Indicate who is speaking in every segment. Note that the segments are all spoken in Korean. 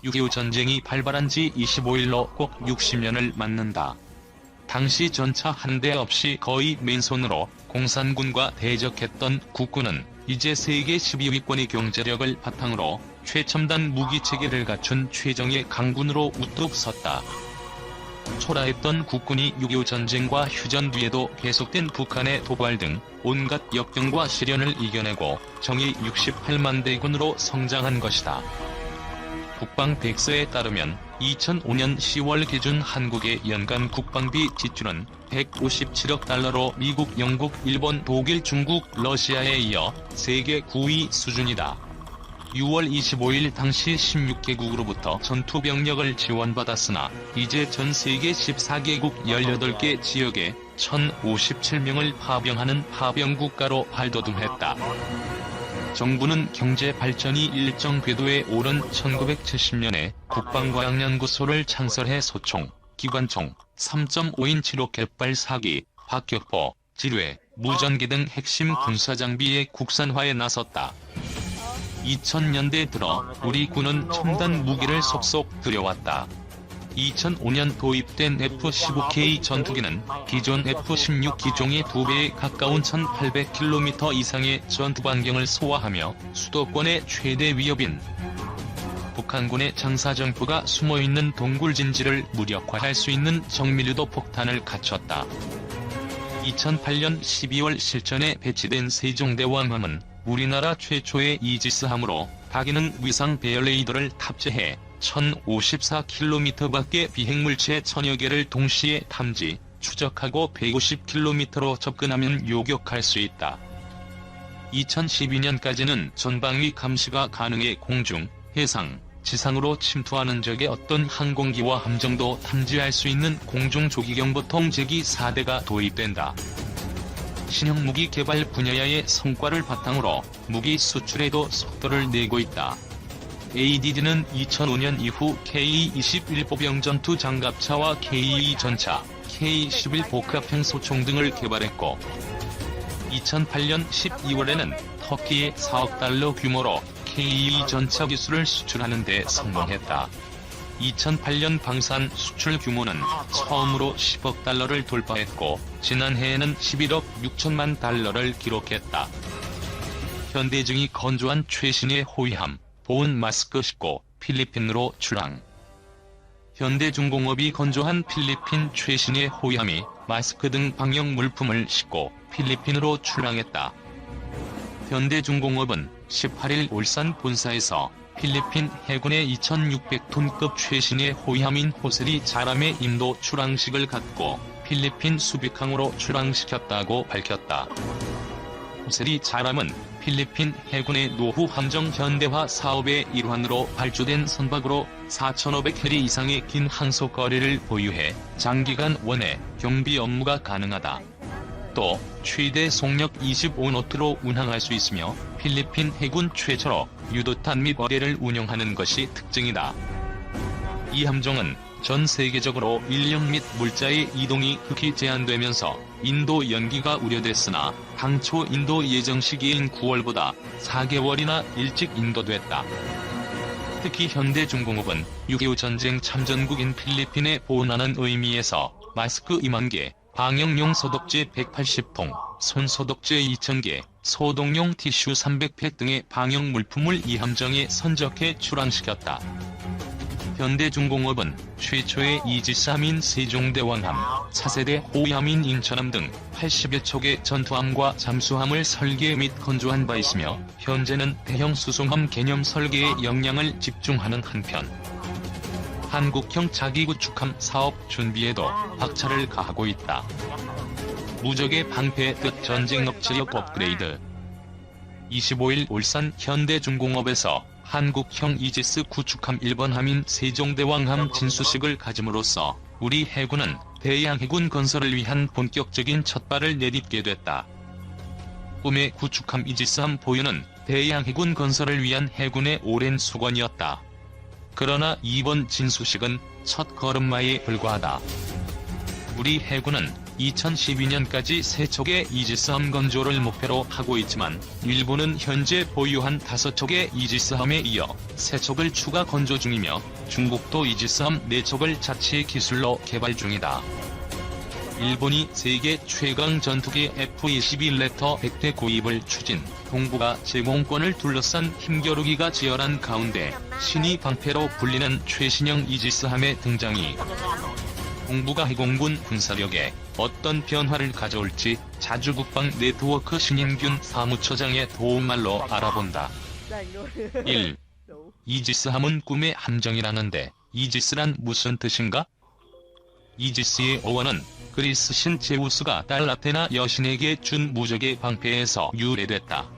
Speaker 1: 6.25 전쟁이 발발한 지 25일로 꼭 60년을 맞는다. 당시 전차 한 대 없이 거의 맨손으로 공산군과 대적했던 국군은 이제 세계 12위권의 경제력을 바탕으로 최첨단 무기체계를 갖춘 최정예 강군으로 우뚝 섰다. 초라했던 국군이 6.25 전쟁과 휴전 뒤에도 계속된 북한의 도발 등 온갖 역경과 시련을 이겨내고 정예 68만 대군으로 성장한 것이다. 국방백서에 따르면 2005년 10월 기준 한국의 연간 국방비 지출은 157억 달러로 미국, 영국, 일본, 독일, 중국, 러시아에 이어 세계 9위 수준이다. 6월 25일 당시 16개국으로부터 전투병력을 지원받았으나 이제 전 세계 14개국 18개 지역에 1057명을 파병하는 파병국가로 발돋움했다. 정부는 경제 발전이 일정 궤도에 오른 1970년에 국방과학연구소를 창설해 소총, 기관총, 3.5인치 로켓 발사기, 박격포, 지뢰, 무전기 등 핵심 군사장비의 국산화에 나섰다. 2000년대 들어 우리 군은 첨단 무기를 속속 들여왔다. 2005년 도입된 F-15K 전투기는 기존 F-16 기종의 2배에 가까운 1800km 이상의 전투반경을 소화하며 수도권의 최대 위협인 북한군의 장사정포가 숨어있는 동굴진지를 무력화할 수 있는 정밀유도 폭탄을 갖췄다. 2008년 12월 실전에 배치된 세종대왕함은 우리나라 최초의 이지스함으로 다기능 위상 배열 레이더를 탑재해 1054km 밖의 비행물체 천여 개를 동시에 탐지, 추적하고 150km로 접근하면 요격할 수 있다. 2012년까지는 전방위 감시가 가능해 공중, 해상, 지상으로 침투하는 적의 어떤 항공기와 함정도 탐지할 수 있는 공중조기경보통 제기 4대가 도입된다. 신형 무기 개발 분야의 성과를 바탕으로 무기 수출에도 속도를 내고 있다. ADD는 2005년 이후 K-21 보병전투 장갑차와 K-2 전차, K-11 복합형 소총 등을 개발했고 2008년 12월에는 터키에 4억 달러 규모로 K-2 전차 기술을 수출하는 데 성공했다. 2008년 방산 수출 규모는 처음으로 10억 달러를 돌파했고 지난해에는 11억 6천만 달러를 기록했다. 현대중이 건조한 최신의 호위함, 보온 마스크 싣고 필리핀으로 출항. 현대중공업이 건조한 필리핀 최신의 호위함이 마스크 등 방역 물품을 싣고 필리핀으로 출항했다. 현대중공업은 18일 울산 본사에서 필리핀 해군의 2600톤급 최신의 호위함인 호세리 자람의 인도 출항식을 갖고 필리핀 수비항으로 출항시켰다고 밝혔다. 호세리 자람은 필리핀 해군의 노후 함정 현대화 사업의 일환으로 발주된 선박으로 4,500해리 이상의 긴 항속 거리를 보유해 장기간 원해 경비 업무가 가능하다. 또 최대 속력 25노트로 운항할 수 있으며 필리핀 해군 최초로 유도탄 및 어뢰를 운용하는 것이 특징이다. 이 함정은 전 세계적으로 인력 및 물자의 이동이 극히 제한되면서 인도 연기가 우려됐으나 당초 인도 예정 시기인 9월보다 4개월이나 일찍 인도됐다. 특히 현대중공업은 6.25 전쟁 참전국인 필리핀에 보훈하는 의미에서 마스크 2만 개, 방역용 소독제 180통, 손소독제 2,000개, 소독용 티슈 300팩 등의 방역 물품을 이 함정에 선적해 출항시켰다. 현대중공업은 최초의 이지스함인 세종대왕함, 차세대 호위함인 인천함 등 80여 척의 전투함과 잠수함을 설계 및 건조한 바 있으며 현재는 대형 수송함 개념 설계에 역량을 집중하는 한편 한국형 자기구축함 사업 준비에도 박차를 가하고 있다. 무적의 방패 뜻 전쟁 억지력 업그레이드. 25일 울산 현대중공업에서 한국형 이지스 구축함 1번 함인 세종대왕함 진수식을 가짐으로써 우리 해군은 대양 해군 건설을 위한 본격적인 첫발을 내딛게 됐다. 꿈의 구축함 이지스함 보유는 대양 해군 건설을 위한 해군의 오랜 수건이었다. 그러나 이번 진수식은 첫 걸음마에 불과하다. 우리 해군은 2012년까지 3척의 이지스함 건조를 목표로 하고 있지만 일본은 현재 보유한 5척의 이지스함에 이어 3척을 추가 건조 중이며 중국도 이지스함 4척을 자체 기술로 개발 중이다. 일본이 세계 최강 전투기 F-22 랩터 100대 구입을 추진, 동북아 제공권을 둘러싼 힘겨루기가 지열한 가운데 신이 방패로 불리는 최신형 이지스함의 등장이 동북아 해공군 군사력에 어떤 변화를 가져올지 자주국방 네트워크 신인균 사무처장의 도움말로 알아본다. 1. 이지스함은 꿈의 함정이라는데 이지스란 무슨 뜻인가? 이지스의 어원은 그리스 신 제우스가 딸 아테나 여신에게 준 무적의 방패에서 유래됐다.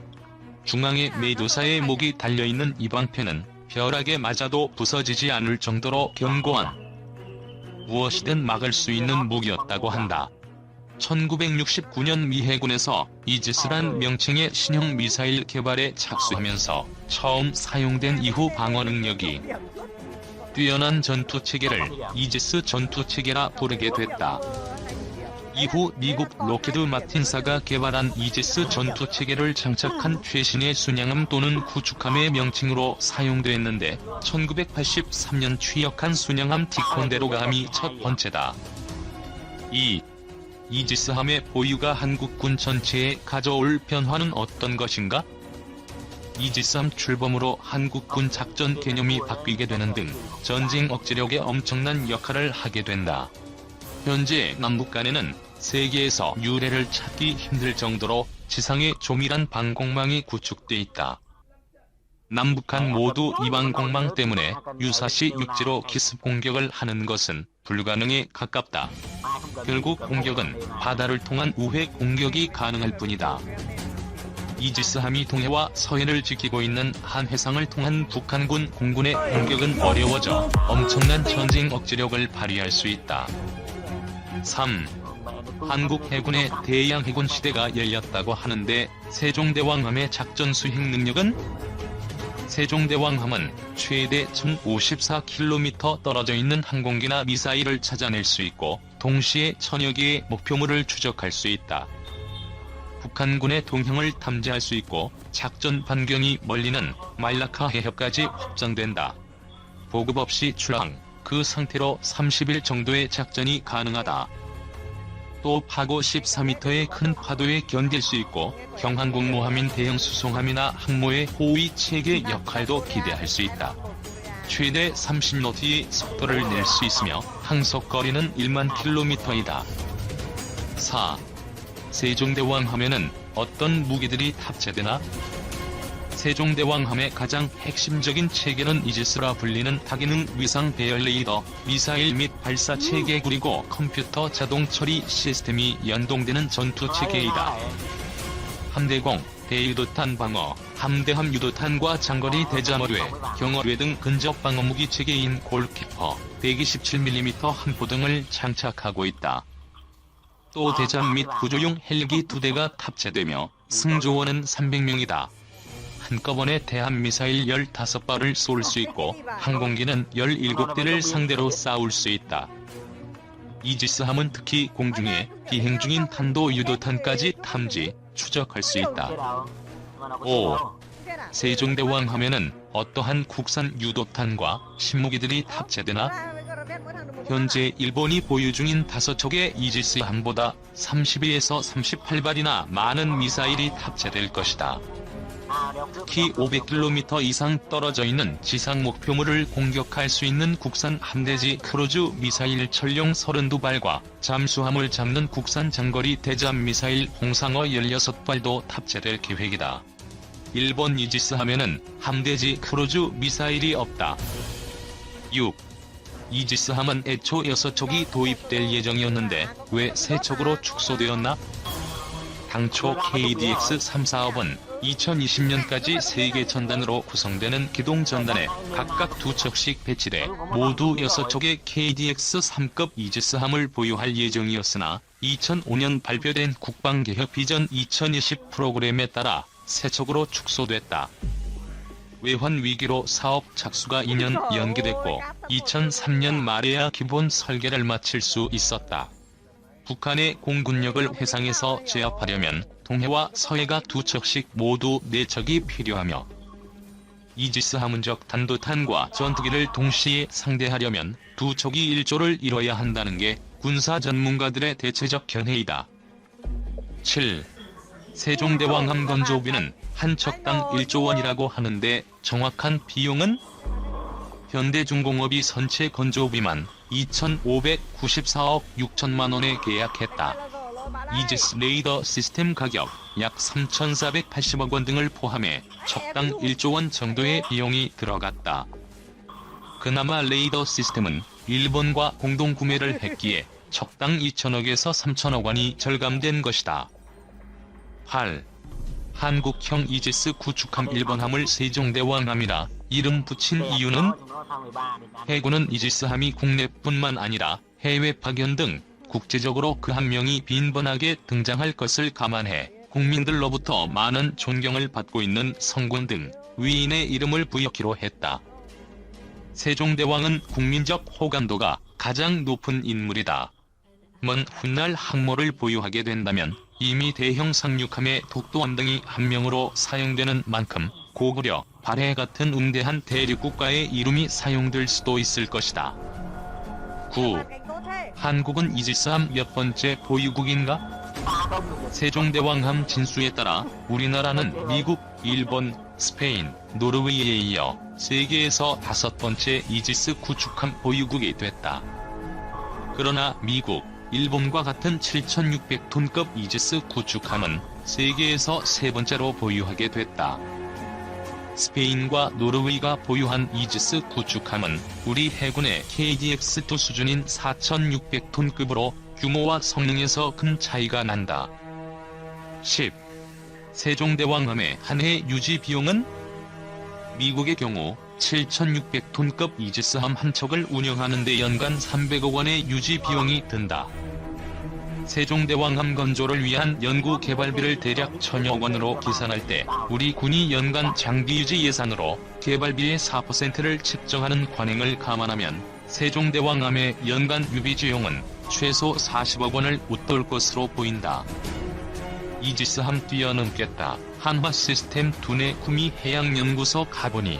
Speaker 1: 중앙에 메두사의 목이 달려있는 이 방패는 벼락에 맞아도 부서지지 않을 정도로 견고한 무엇이든 막을 수 있는 무기였다고 한다. 1969년 미 해군에서 이지스란 명칭의 신형 미사일 개발에 착수하면서 처음 사용된 이후 방어 능력이 뛰어난 전투체계를 이지스 전투체계라 부르게 됐다. 이후 미국 로키드 마틴사가 개발한 이지스 전투체계를 장착한 최신의 순양함 또는 구축함의 명칭으로 사용됐는데 1983년 취역한 순양함 티콘데로가함이 첫 번째다. 2. 이지스함의 보유가 한국군 전체에 가져올 변화는 어떤 것인가? 이지스함 출범으로 한국군 작전 개념이 바뀌게 되는 등 전쟁 억제력에 엄청난 역할을 하게 된다. 현재 남북 간에는 세계에서 유례를 찾기 힘들 정도로 지상에 조밀한 방공망이 구축돼 있다. 남북한 모두 이 방공망 때문에 유사시 육지로 기습 공격을 하는 것은 불가능에 가깝다. 결국 공격은 바다를 통한 우회 공격이 가능할 뿐이다. 이지스함이 동해와 서해를 지키고 있는 한 해상을 통한 북한군 공군의 공격은 어려워져 엄청난 전쟁 억제력을 발휘할 수 있다. 3. 한국 해군의 대양 해군 시대가 열렸다고 하는데 세종대왕함의 작전 수행 능력은? 세종대왕함은 최대 1054km 떨어져 있는 항공기나 미사일을 찾아낼 수 있고 동시에 천여 개의 목표물을 추적할 수 있다. 북한군의 동향을 탐지할 수 있고 작전 반경이 멀리는 말라카 해협까지 확장된다. 보급 없이 출항, 그 상태로 30일 정도의 작전이 가능하다. 또 파고 14m의 큰 파도에 견딜 수 있고 경항공모함인 대형 수송함이나 항모의 호위 체계 역할도 기대할 수 있다. 최대 30노트의 속도를 낼 수 있으며 항속거리는 1만 킬로미터이다. 4. 세종대왕 함에는 어떤 무기들이 탑재되나? 세종대왕함의 가장 핵심적인 체계는 이지스라 불리는 다기능 위상 배열 레이더, 미사일 및 발사 체계 그리고 컴퓨터 자동 처리 시스템이 연동되는 전투 체계이다. 함대공, 대유도탄 방어, 함대함 유도탄과 장거리 대잠어뢰, 경어뢰 등 근접 방어무기 체계인 골키퍼, 127mm 함포 등을 장착하고 있다. 또 대잠 및 구조용 헬기 2대가 탑재되며 승조원은 300명이다. 한꺼번에 대함미사일 15발을 쏠 수 있고 항공기는 17대를 상대로 싸울 수 있다. 이지스함은 특히 공중에 비행 중인 탄도 유도탄까지 탐지, 추적할 수 있다. 5. 세종대왕 함에는 어떠한 국산 유도탄과 신무기들이 탑재되나? 현재 일본이 보유 중인 5척의 이지스 함보다 32에서 38발이나 많은 미사일이 탑재될 것이다. 키 500km 이상 떨어져 있는 지상 목표물을 공격할 수 있는 국산 함대지 크루즈 미사일 전용 32발과 잠수함을 잡는 국산 장거리 대잠 미사일 홍상어 16발도 탑재될 계획이다. 일본 이지스 함에는 함대지 크루즈 미사일이 없다. 6. 이지스 함은 애초 6척이 도입될 예정이었는데 왜 3척으로 축소되었나? 당초 KDX-3 사업은 2020년까지 세계 전단으로 구성되는 기동 전단에 각각 2척씩 배치돼 모두 6척의 KDX-3급 이지스함을 보유할 예정이었으나 2005년 발표된 국방개혁 비전 2020 프로그램에 따라 3척으로 축소됐다. 외환 위기로 사업 착수가 2년 연기됐고 2003년 말에야 기본 설계를 마칠 수 있었다. 북한의 공군력을 해상에서 제압하려면 동해와 서해가 두 척씩 모두 네 척이 필요하며, 이지스 함은적 단도탄과 전투기를 동시에 상대하려면 두 척이 1조를 이뤄야 한다는 게 군사 전문가들의 대체적 견해이다. 7. 세종대왕함 건조비는 한 척당 1조 원이라고 하는데 정확한 비용은? 현대중공업이 선체 건조비만 2,594억 6천만 원에 계약했다. 이지스 레이더 시스템 가격 약 3,480억 원 등을 포함해 척당 1조 원 정도의 비용이 들어갔다. 그나마 레이더 시스템은 일본과 공동 구매를 했기에 척당 2천억에서 3천억 원이 절감된 것이다. 8. 한국형 이지스 구축함 1번함을 세종대왕함이라 이름 붙인 이유는? 해군은 이지스함이 국내뿐만 아니라 해외 파견 등 국제적으로 그 한 명이 빈번하게 등장할 것을 감안해 국민들로부터 많은 존경을 받고 있는 성군 등 위인의 이름을 부여키로 했다. 세종대왕은 국민적 호감도가 가장 높은 인물이다. 먼 훗날 항모를 보유하게 된다면 이미 대형 상륙함의 독도함 등이 한 명으로 사용되는 만큼 고구려, 발해 같은 웅대한 대륙국가의 이름이 사용될 수도 있을 것이다. 9. 한국은 이지스함 몇 번째 보유국인가? 세종대왕함 진수에 따라 우리나라는 미국, 일본, 스페인, 노르웨이에 이어 세계에서 5번째 이지스 구축함 보유국이 됐다. 그러나 미국, 일본과 같은 7,600톤급 이지스 구축함은 세계에서 세 번째로 보유하게 됐다. 스페인과 노르웨이가 보유한 이지스 구축함은 우리 해군의 KDX-2 수준인 4,600톤급으로 규모와 성능에서 큰 차이가 난다. 10. 세종대왕함의 한 해 유지 비용은? 미국의 경우 7,600톤급 이지스함 한 척을 운영하는 데 연간 300억 원의 유지 비용이 든다. 세종대왕함 건조를 위한 연구 개발비를 대략 1,000억 원으로 계산할 때 우리 군이 연간 장비 유지 예산으로 개발비의 4%를 책정하는 관행을 감안하면 세종대왕함의 연간 유비비용은 최소 40억 원을 웃돌 것으로 보인다. 이지스함 뛰어넘겠다. 한화시스템 두뇌 구미 해양연구소 가보니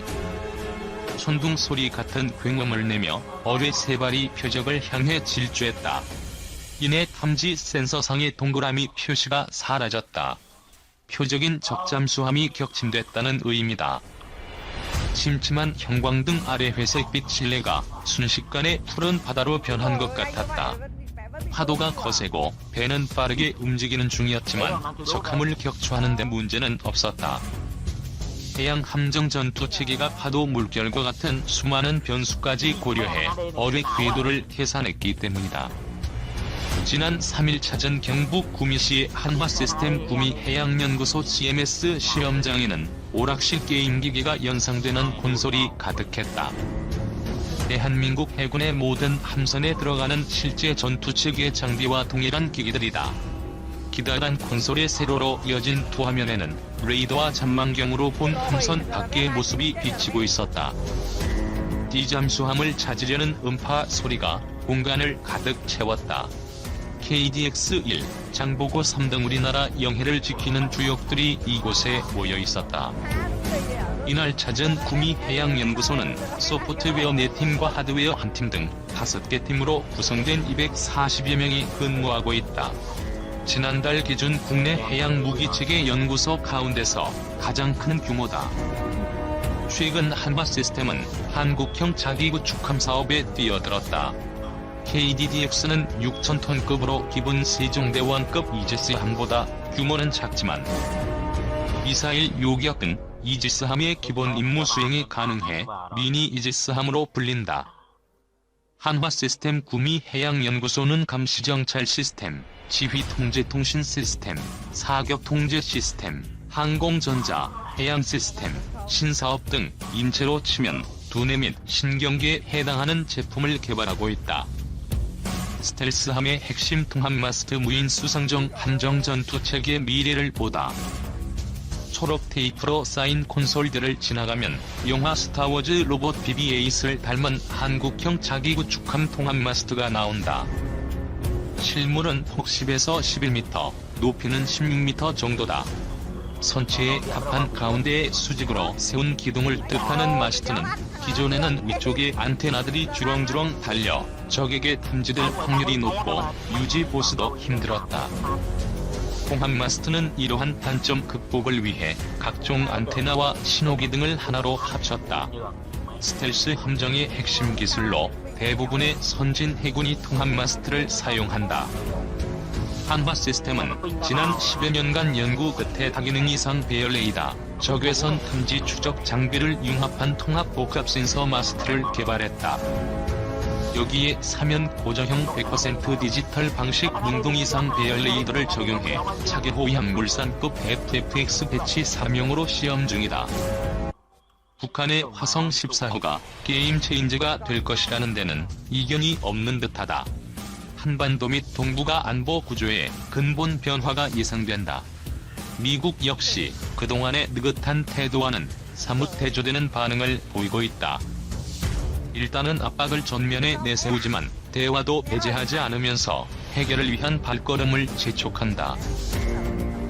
Speaker 1: 천둥 소리 같은 굉음을 내며 어뢰 세 발이 표적을 향해 질주했다. 이내 탐지 센서상의 동그라미 표시가 사라졌다. 표적인 적잠수함이 격침됐다는 의미다. 침침한 형광등 아래 회색빛 실내가 순식간에 푸른 바다로 변한 것 같았다. 파도가 거세고 배는 빠르게 움직이는 중이었지만 적함을 격추하는 데 문제는 없었다. 해양 함정 전투 체계가 파도 물결과 같은 수많은 변수까지 고려해 어뢰 궤도를 계산했기 때문이다. 지난 3일차 경북 구미시의 한화시스템 구미 해양연구소 CMS 실험장에는 오락실 게임 기기가 연상되는 콘솔이 가득했다. 대한민국 해군의 모든 함선에 들어가는 실제 전투체계 장비와 동일한 기기들이다. 기다란 콘솔의 세로로 이어진 두 화면에는 레이더와 전망경으로 본 함선 밖의 모습이 비치고 있었다. 디잠수함을 찾으려는 음파 소리가 공간을 가득 채웠다. KDX-1, 장보고 3등 우리나라 영해를 지키는 주역들이 이곳에 모여 있었다. 이날 찾은 구미 해양연구소는 소프트웨어 4팀과 하드웨어 1팀 등 5개 팀으로 구성된 240여 명이 근무하고 있다. 지난달 기준 국내 해양 무기체계 연구소 가운데서 가장 큰 규모다. 최근 한화시스템은 한국형 자기구축함 사업에 뛰어들었다. KDDX는 6,000톤급으로 기본 세종대왕급 이지스함보다 규모는 작지만 미사일 요격 등 이지스함의 기본 임무 수행이 가능해 미니 이지스함으로 불린다. 한화시스템 구미 해양연구소는 감시정찰 시스템, 지휘통제통신 시스템, 사격통제 시스템, 항공전자, 해양 시스템, 신사업 등 인체로 치면 두뇌 및 신경계에 해당하는 제품을 개발하고 있다. 스텔스함의 핵심 통합마스트 무인 수상정 함정 전투체계의 미래를 보다. 초록 테이프로 쌓인 콘솔들을 지나가면 영화 스타워즈 로봇 BB-8을 닮은 한국형 자기구축함 통합마스트가 나온다. 실물은 폭 10에서 11m, 높이는 16m 정도다. 선체에 합한 가운데에 수직으로 세운 기둥을 뜻하는 마스트는 기존에는 위쪽에 안테나들이 주렁주렁 달려 적에게 탐지될 확률이 높고 유지 보수도 힘들었다. 홍합 마스트는 이러한 단점 극복을 위해 각종 안테나와 신호기 등을 하나로 합쳤다. 스텔스 함정의 핵심 기술로 대부분의 선진 해군이 통합 마스트를 사용한다. 한화 시스템은 지난 10여 년간 연구 끝에 다기능 이상 배열 레이더, 적외선 탐지 추적 장비를 융합한 통합 복합 센서 마스트를 개발했다. 여기에 사면 고저형 100% 디지털 방식 능동 이상 배열 레이더를 적용해 차기 호위함 물산급 FFX 배치 3형으로 시험 중이다. 북한의 화성 14호가 게임 체인저가 될 것이라는 데는 이견이 없는 듯하다. 한반도 및 동북아 안보 구조의 근본 변화가 예상된다. 미국 역시 그동안의 느긋한 태도와는 사뭇 대조되는 반응을 보이고 있다. 일단은 압박을 전면에 내세우지만 대화도 배제하지 않으면서 해결을 위한 발걸음을 재촉한다.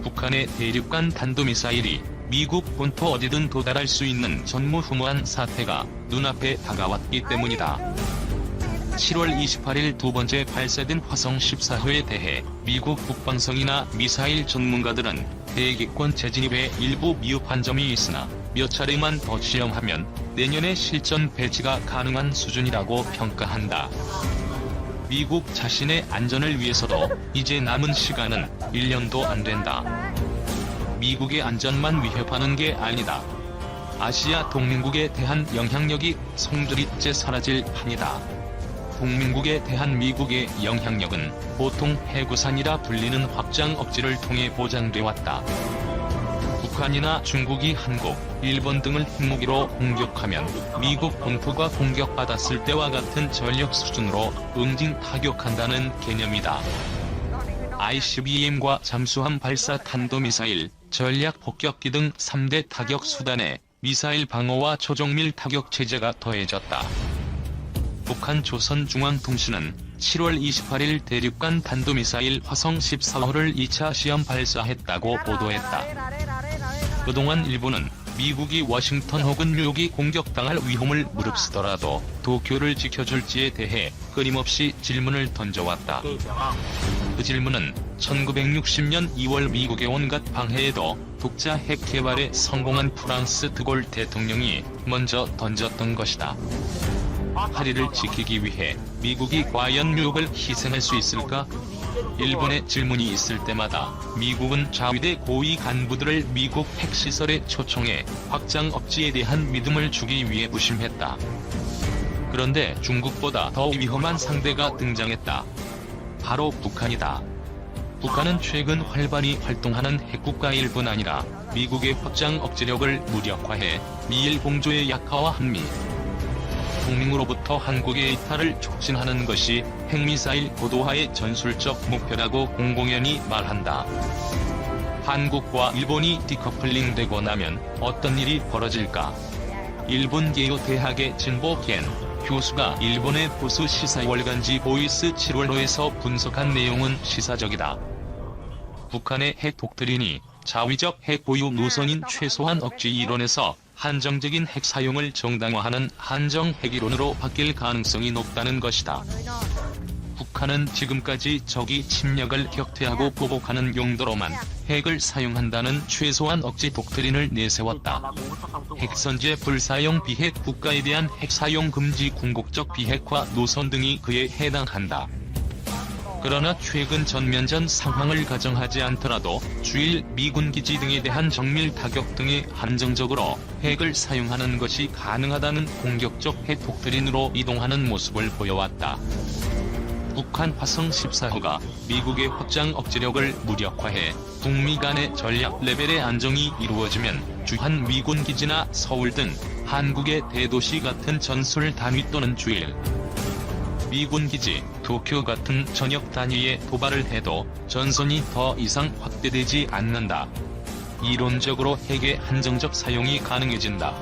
Speaker 1: 북한의 대륙간 탄도미사일이 미국 본토 어디든 도달할 수 있는 전무후무한 사태가 눈앞에 다가왔기 때문이다. 7월 28일 두 번째 발사된 화성 14호에 대해 미국 국방성이나 미사일 전문가들은 대기권 재진입에 일부 미흡한 점이 있으나 몇 차례만 더 시험하면 내년에 실전 배치가 가능한 수준이라고 평가한다. 미국 자신의 안전을 위해서도 이제 남은 시간은 1년도 안 된다. 미국의 안전만 위협하는 게 아니다. 아시아 동맹국에 대한 영향력이 송두리째 사라질 판이다. 동맹국에 대한 미국의 영향력은 보통 해구산이라 불리는 확장 억지를 통해 보장돼 왔다. 북한이나 중국이 한국, 일본 등을 핵무기로 공격하면 미국 본토가 공격받았을 때와 같은 전력 수준으로 응징 타격한다는 개념이다. ICBM과 잠수함 발사 탄도미사일, 전략 폭격기 등 3대 타격 수단에 미사일 방어와 초정밀 타격 체제가 더해졌다. 북한 조선중앙통신은 7월 28일 대륙간 탄도미사일 화성 14호를 2차 시험 발사했다고 보도했다. 그동안 일본은 미국이 워싱턴 혹은 뉴욕이 공격당할 위험을 무릅쓰더라도 도쿄를 지켜줄지에 대해 끊임없이 질문을 던져왔다. 그 질문은 1960년 2월 미국의 온갖 방해에도 독자 핵 개발에 성공한 프랑스 드골 대통령이 먼저 던졌던 것이다. 파리를 지키기 위해 미국이 과연 뉴욕을 희생할 수 있을까? 일본의 질문이 있을 때마다 미국은 자위대 고위 간부들을 미국 핵시설에 초청해 확장 억지에 대한 믿음을 주기 위해 부심했다. 그런데 중국보다 더 위험한 상대가 등장했다. 바로 북한이다. 북한은 최근 활발히 활동하는 핵국가일 뿐 아니라 미국의 확장 억지력을 무력화해 미일 공조의 약화와 한미 동맹으로부터 한국의 이탈을 촉진하는 것이 핵미사일 고도화의 전술적 목표라고 공공연히 말한다. 한국과 일본이 디커플링되고 나면 어떤 일이 벌어질까? 일본 게요 대학의 진보 겐 교수가 일본의 보수 시사 월간지 보이스 7월호에서 분석한 내용은 시사적이다. 북한의 핵 독트린이 자위적 핵 보유 노선인 최소한 억지 이론에서 한정적인 핵 사용을 정당화하는 한정 핵이론으로 바뀔 가능성이 높다는 것이다. 북한은 지금까지 적이 침략을 격퇴하고 보복하는 용도로만 핵을 사용한다는 최소한 억지 독트린을 내세웠다. 핵선제 불사용 비핵 국가에 대한 핵 사용 금지 궁극적 비핵화 노선 등이 그에 해당한다. 그러나 최근 전면전 상황을 가정하지 않더라도 주일 미군 기지 등에 대한 정밀 타격 등에 한정적으로 핵을 사용하는 것이 가능하다는 공격적 핵 독트린으로 이동하는 모습을 보여왔다. 북한 화성 14호가 미국의 확장 억지력을 무력화해 북미 간의 전략 레벨의 안정이 이루어지면 주한 미군 기지나 서울 등 한국의 대도시 같은 전술 단위 또는 주일 미군 기지, 도쿄 같은 전역 단위의 도발을 해도 전선이 더 이상 확대되지 않는다. 이론적으로 핵의 한정적 사용이 가능해진다.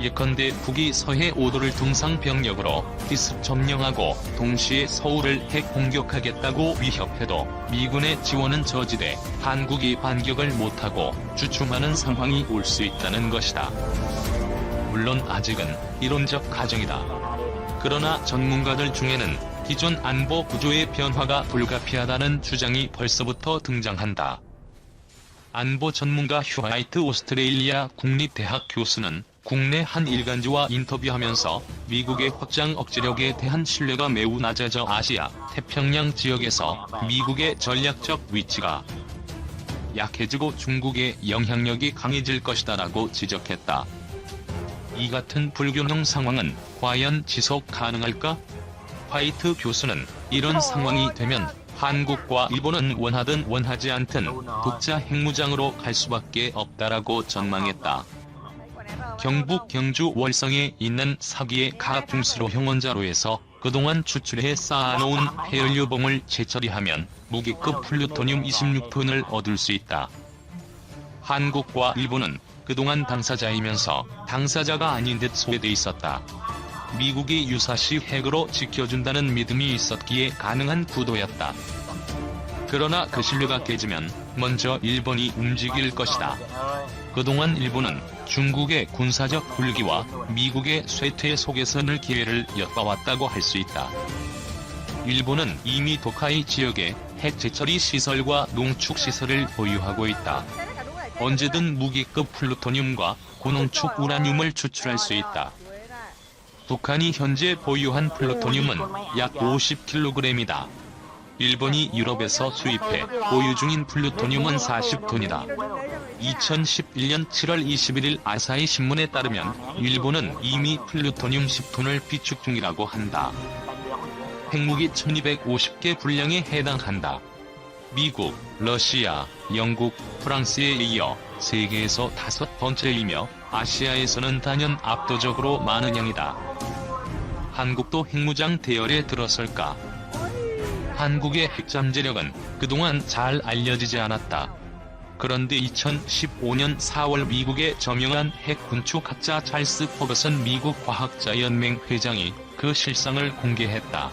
Speaker 1: 예컨대 북이 서해 5도를 통상병력으로 기습 점령하고 동시에 서울을 핵 공격하겠다고 위협해도 미군의 지원은 저지돼 한국이 반격을 못하고 주춤하는 상황이 올 수 있다는 것이다. 물론 아직은 이론적 가정이다. 그러나 전문가들 중에는 기존 안보 구조의 변화가 불가피하다는 주장이 벌써부터 등장한다. 안보 전문가 휴 화이트 오스트레일리아 국립대학 교수는 국내 한 일간지와 인터뷰하면서 미국의 확장 억지력에 대한 신뢰가 매우 낮아져 아시아, 태평양 지역에서 미국의 전략적 위치가 약해지고 중국의 영향력이 강해질 것이다라고 지적했다. 이 같은 불균형 상황은 과연 지속 가능할까? 화이트 교수는 이런 상황이 되면 한국과 일본은 원하든 원하지 않든 독자 핵무장으로 갈 수밖에 없다라고 전망했다. 경북 경주 월성에 있는 사기의 가중수로형 원자로에서 그동안 추출해 쌓아놓은 폐연료봉을 재처리하면 무기급 플루토늄 26톤을 얻을 수 있다. 한국과 일본은 그동안 당사자이면서 당사자가 아닌 듯 소외돼 있었다. 미국이 유사시 핵으로 지켜준다는 믿음이 있었기에 가능한 구도였다. 그러나 그 신뢰가 깨지면 먼저 일본이 움직일 것이다. 그동안 일본은 중국의 군사적 굴기와 미국의 쇠퇴 속에서 늘 기회를 엿봐왔다고 할 수 있다. 일본은 이미 도카이 지역에 핵 재처리 시설과 농축 시설을 보유하고 있다. 언제든 무기급 플루토늄과 고농축 우라늄을 추출할 수 있다. 북한이 현재 보유한 플루토늄은 약 50kg이다. 일본이 유럽에서 수입해 보유 중인 플루토늄은 40톤이다. 2011년 7월 21일 아사히 신문에 따르면 일본은 이미 플루토늄 10톤을 비축 중이라고 한다. 핵무기 1250개 분량에 해당한다. 미국, 러시아, 영국, 프랑스에 이어 세계에서 5번째이며 아시아에서는 단연 압도적으로 많은 양이다. 한국도 핵무장 대열에 들어설까? 한국의 핵잠재력은 그동안 잘 알려지지 않았다. 그런데 2015년 4월 미국의 저명한 핵 군축학자 찰스 퍼거슨 미국 과학자연맹 회장이 그 실상을 공개했다.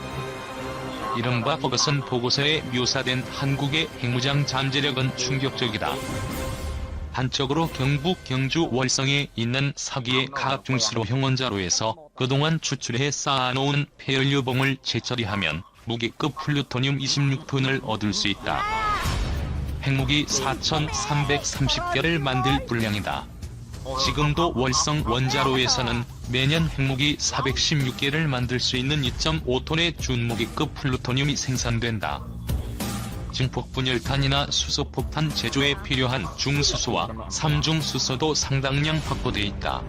Speaker 1: 이른바 퍼거슨 보고서에 묘사된 한국의 핵무장 잠재력은 충격적이다. 한쪽으로 경북 경주 월성에 있는 사기의 가중수로형 원자로에서 그동안 추출해 쌓아놓은 폐연료봉을 재처리하면 무기급 플루토늄 26톤을 얻을 수 있다. 핵무기 4,330개를 만들 분량이다. 지금도 월성 원자로에서는 매년 핵무기 416개를 만들 수 있는 2.5톤의 준무기급 플루토늄이 생산된다. 증폭분열탄이나 수소폭탄 제조에 필요한 중수소와 삼중수소도 상당량 확보돼 있다.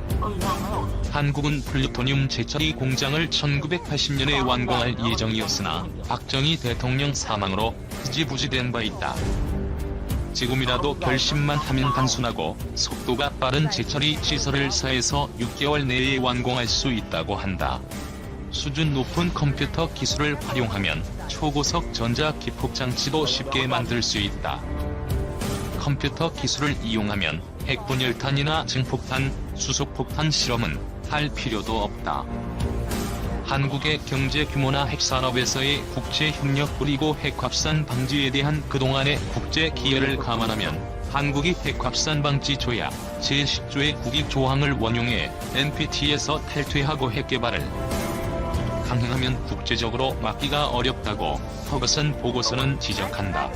Speaker 1: 한국은 플루토늄 재처리 공장을 1980년에 완공할 예정이었으나 박정희 대통령 사망으로 흐지부지된 바 있다. 지금이라도 결심만 하면 단순하고 속도가 빠른 재처리 시설을 4에서 6개월 내에 완공할 수 있다고 한다. 수준 높은 컴퓨터 기술을 활용하면 초고속 전자 기폭장치도 쉽게 만들 수 있다. 컴퓨터 기술을 이용하면 핵분열탄이나 증폭탄, 수소폭탄 실험은 할 필요도 없다. 한국의 경제 규모나 핵산업에서의 국제협력 그리고 핵확산 방지에 대한 그동안의 국제 기여를 감안하면 한국이 핵확산 방지 조약 제10조의 국익조항을 원용해 NPT에서 탈퇴하고 핵개발을 강행하면 국제적으로 막기가 어렵다고 퍼거슨 보고서는 지적한다.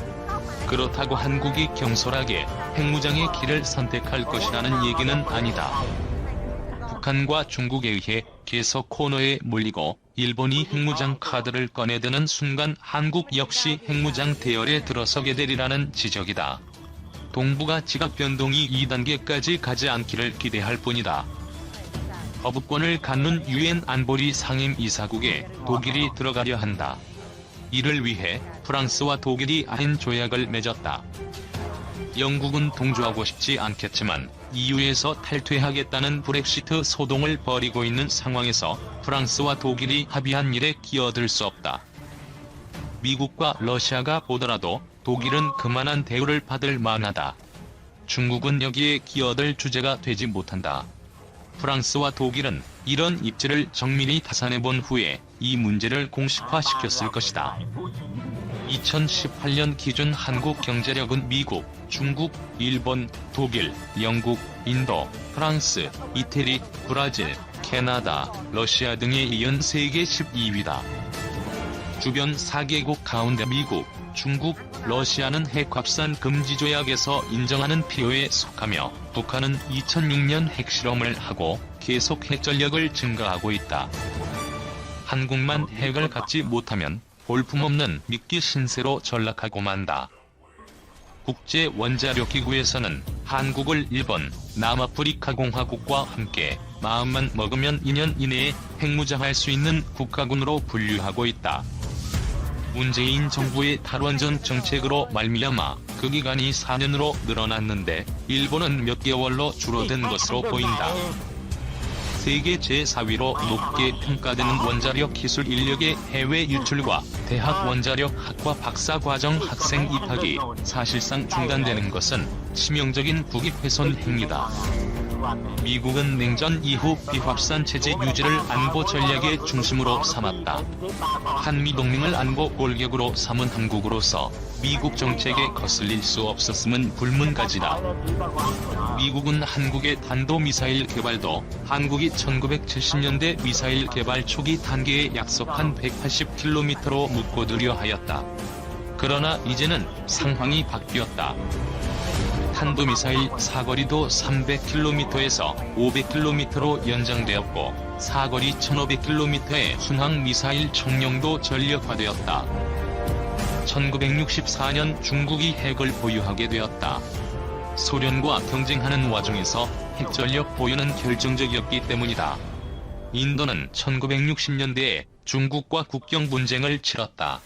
Speaker 1: 그렇다고 한국이 경솔하게 핵무장의 길을 선택할 것이라는 얘기는 아니다. 북한과 중국에 의해 계속 코너에 몰리고 일본이 핵무장 카드를 꺼내드는 순간 한국 역시 핵무장 대열에 들어서게 되리라는 지적이다. 동북아 지각 변동이 2단계까지 가지 않기를 기대할 뿐이다. 거부권을 갖는 유엔 안보리 상임 이사국에 독일이 들어가려 한다. 이를 위해 프랑스와 독일이 아헨 조약을 맺었다. 영국은 동조하고 싶지 않겠지만 EU에서 탈퇴하겠다는 브렉시트 소동을 벌이고 있는 상황에서 프랑스와 독일이 합의한 일에 끼어들 수 없다. 미국과 러시아가 보더라도 독일은 그만한 대우를 받을 만하다. 중국은 여기에 끼어들 주제가 되지 못한다. 프랑스와 독일은 이런 입지를 정밀히 타산해본 후에 이 문제를 공식화시켰을 것이다. 2018년 기준 한국 경제력은 미국, 중국, 일본, 독일, 영국, 인도, 프랑스, 이태리, 브라질, 캐나다, 러시아 등에 이은 세계 12위다. 주변 4개국 가운데 미국, 중국, 러시아는 핵 확산 금지 조약에서 인정하는 피오에 속하며 북한은 2006년 핵실험을 하고 계속 핵전력을 증가하고 있다. 한국만 핵을 갖지 못하면 볼품없는 미끼 신세로 전락하고 만다. 국제원자력기구에서는 한국을 일본, 남아프리카 공화국과 함께 마음만 먹으면 2년 이내에 핵무장할 수 있는 국가군으로 분류하고 있다. 문재인 정부의 탈원전 정책으로 말미암아 그 기간이 4년으로 늘어났는데 일본은 몇 개월로 줄어든 것으로 보인다. 세계 제4위로 높게 평가되는 원자력 기술 인력의 해외 유출과 대학 원자력 학과 박사과정 학생 입학이 사실상 중단되는 것은 치명적인 국익훼손 행위다. 미국은 냉전 이후 비확산 체제 유지를 안보 전략의 중심으로 삼았다. 한미동맹을 안보 골격으로 삼은 한국으로서 미국 정책에 거슬릴 수 없었음은 불문가지다. 미국은 한국의 탄도미사일 개발도 한국이 1970년대 미사일 개발 초기 단계에 약속한 180km로 묶어두려 하였다. 그러나 이제는 상황이 바뀌었다. 탄도미사일 사거리도 300km에서 500km로 연장되었고 사거리 1500km의 순항미사일 총령도 전력화되었다. 1964년 중국이 핵을 보유하게 되었다. 소련과 경쟁하는 와중에서 핵전력 보유는 결정적이었기 때문이다. 인도는 1960년대에 중국과 국경 분쟁을 치렀다.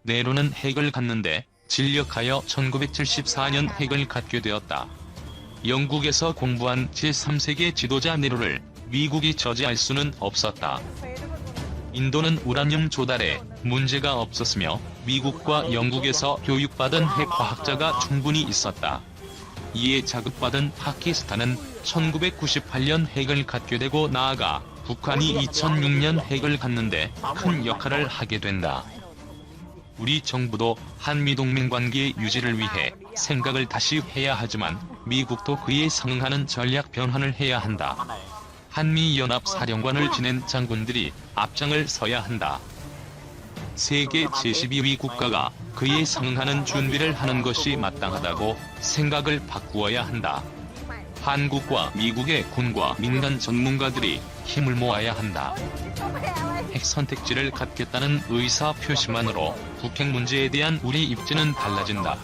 Speaker 1: 네로는 핵을 갖는데 진력하여 1974년 핵을 갖게 되었다. 영국에서 공부한 제3세계 지도자 네로를 미국이 저지할 수는 없었다. 인도는 우라늄 조달에 문제가 없었으며 미국과 영국에서 교육받은 핵과학자가 충분히 있었다. 이에 자극받은 파키스탄은 1998년 핵을 갖게 되고 나아가 북한이 2006년 핵을 갖는데 큰 역할을 하게 된다. 우리 정부도 한미동맹 관계 유지를 위해 생각을 다시 해야 하지만 미국도 그에 상응하는 전략 변환을 해야 한다. 한미연합 사령관을 지낸 장군들이 앞장을 서야 한다. 세계 제12위 국가가 그에 상응하는 준비를 하는 것이 마땅하다고 생각을 바꾸어야 한다. 한국과 미국의 군과 민간 전문가들이 힘을 모아야 한다. 핵 선택지를 갖겠다는 의사 표시만으로 북핵 문제에 대한 우리 입지는 달라진다.